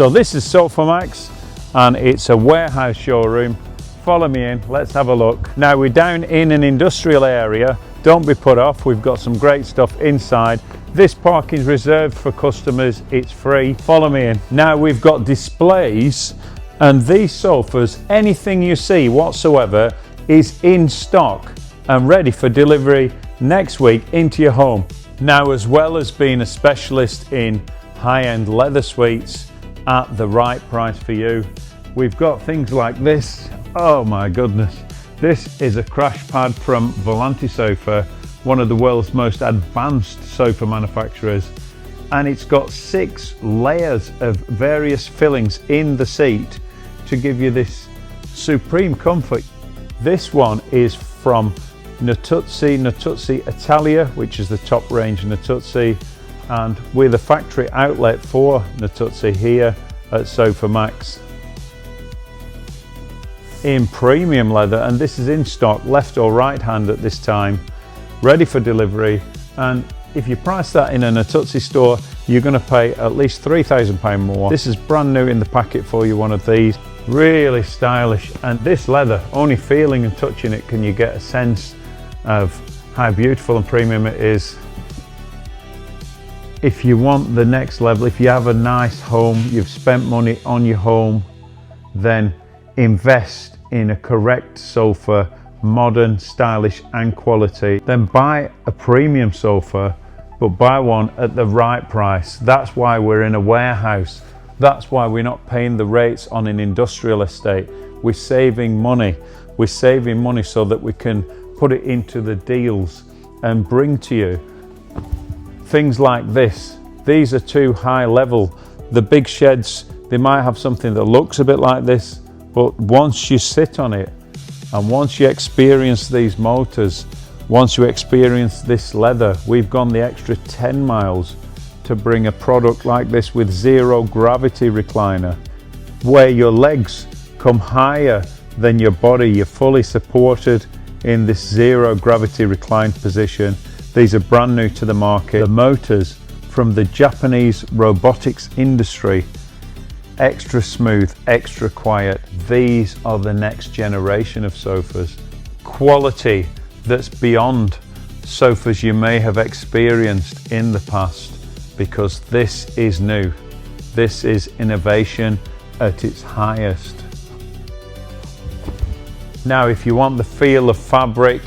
So this is Sofamax and it's a warehouse showroom. Follow me in, let's have a look. Now we're down in an industrial area. Don't be put off, we've got some great stuff inside. This parking is reserved for customers, it's free. Follow me in. Now we've got displays, and these sofas, anything you see whatsoever is in stock and ready for delivery next week into your home. Now, as well as being a specialist in high-end leather suites at the right price for you, we've got things like this. Oh my goodness, this is a crash pad from Volante Sofa, one of the world's most advanced sofa manufacturers, and it's got 6 layers of various fillings in the seat to give you this supreme comfort. This one is from Natuzzi Italia, which is the top range Natuzzi, and we're the factory outlet for Natuzzi here at Sofamax in premium leather, and this is in stock, left or right hand at this time, ready for delivery. And if you price that in a Natuzzi store, you're going to pay at least £3,000 more. This is brand new in the packet for you, one of these. Really stylish, and this leather, only feeling and touching it can you get a sense of how beautiful and premium it is. If you want the next level, if you have a nice home, you've spent money on your home, then invest in a correct sofa, modern, stylish and quality. Then buy a premium sofa, but buy one at the right price. That's why we're in a warehouse. That's why we're not paying the rates on an industrial estate. We're saving money. We're saving money so that we can put it into the deals and bring to you things like this. These are too high level. The big sheds, they might have something that looks a bit like this, but once you sit on it and once you experience these motors, once you experience this leather, we've gone the extra 10 miles to bring a product like this with zero gravity recliner, where your legs come higher than your body. You're fully supported in this zero gravity reclined position. These are brand new to the market. The motors from the Japanese robotics industry, extra smooth, extra quiet. These are the next generation of sofas. Quality that's beyond sofas you may have experienced in the past, because this is new. This is innovation at its highest. Now, if you want the feel of fabric,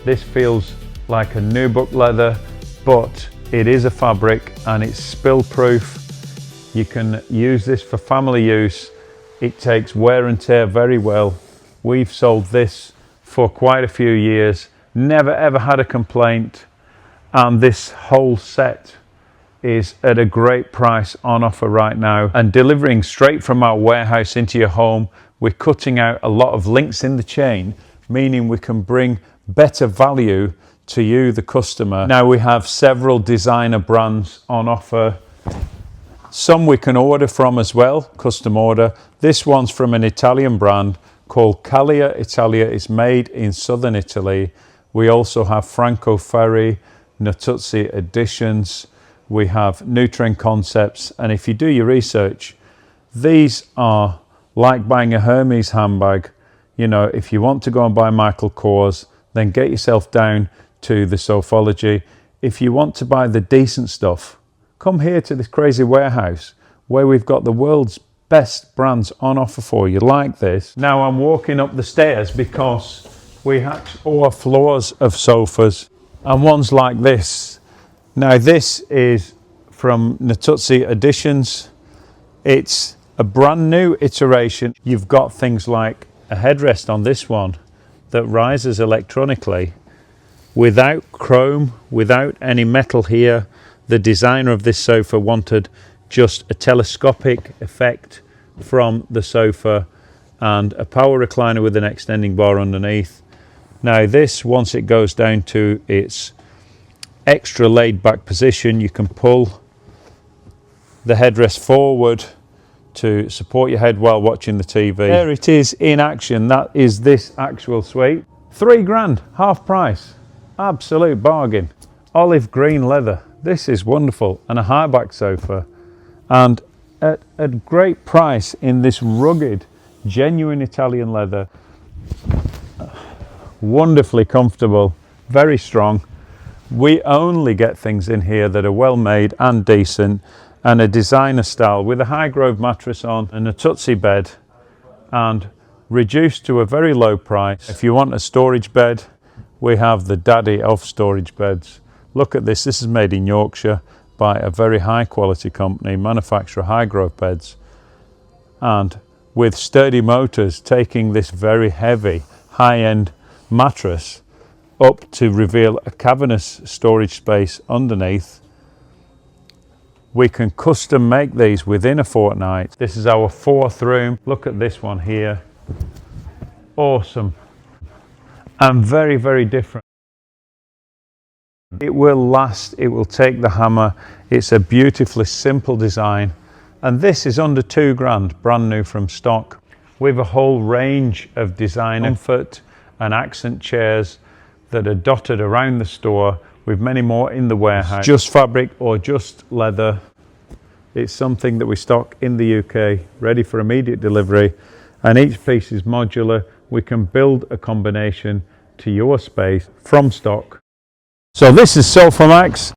this feels like a nubuck leather, but it is a fabric and it's spill proof. You can use this for family use. It takes wear and tear very well. We've sold this for quite a few years, never ever had a complaint, and this whole set is at a great price on offer right now and delivering straight from our warehouse into your home. We're cutting out a lot of links in the chain, meaning we can bring better value to you, the customer. Now we have several designer brands on offer. Some we can order from as well, custom order. This one's from an Italian brand called Calia Italia. It's made in southern Italy. We also have Franco Ferri, Natuzzi editions. We have new trend concepts. And if you do your research, these are like buying a Hermes handbag. You know, if you want to go and buy Michael Kors, then get yourself down to the Sofology. If you want to buy the decent stuff, come here to this crazy warehouse where we've got the world's best brands on offer for you, like this. Now I'm walking up the stairs because we have 4 floors of sofas and ones like this. Now this is from Natuzzi Editions. It's a brand new iteration. You've got things like a headrest on this one that rises electronically without chrome, without any metal here. The designer of this sofa wanted just a telescopic effect from the sofa and a power recliner with an extending bar underneath. Now this, once it goes down to its extra laid back position, you can pull the headrest forward to support your head while watching the TV. There it is in action. That is this actual suite. £3 half price. Absolute bargain. Olive green leather. This is wonderful, and a high back sofa. And at a great price in this rugged, genuine Italian leather. Wonderfully comfortable, very strong. We only get things in here that are well made and decent, and a designer style with a high grove mattress on and a Natuzzi bed, and reduced to a very low price. If you want a storage bed, we have the daddy of storage beds. Look at this. This is made in Yorkshire by a very high quality company, manufacturer high grove beds, and with sturdy motors taking this very heavy high-end mattress up to reveal a cavernous storage space underneath. We can custom make these within a fortnight. This is our 4th room. Look at this one here. Awesome. And very, very different. It will last, it will take the hammer. It's a beautifully simple design. And this is under £2,000, brand new from stock. We have a whole range of designer comfort and accent chairs that are dotted around the store, with many more in the warehouse. Just fabric or just leather. It's something that we stock in the UK, ready for immediate delivery, and each piece is modular. We can build a combination to your space from stock. So this is Sofamax.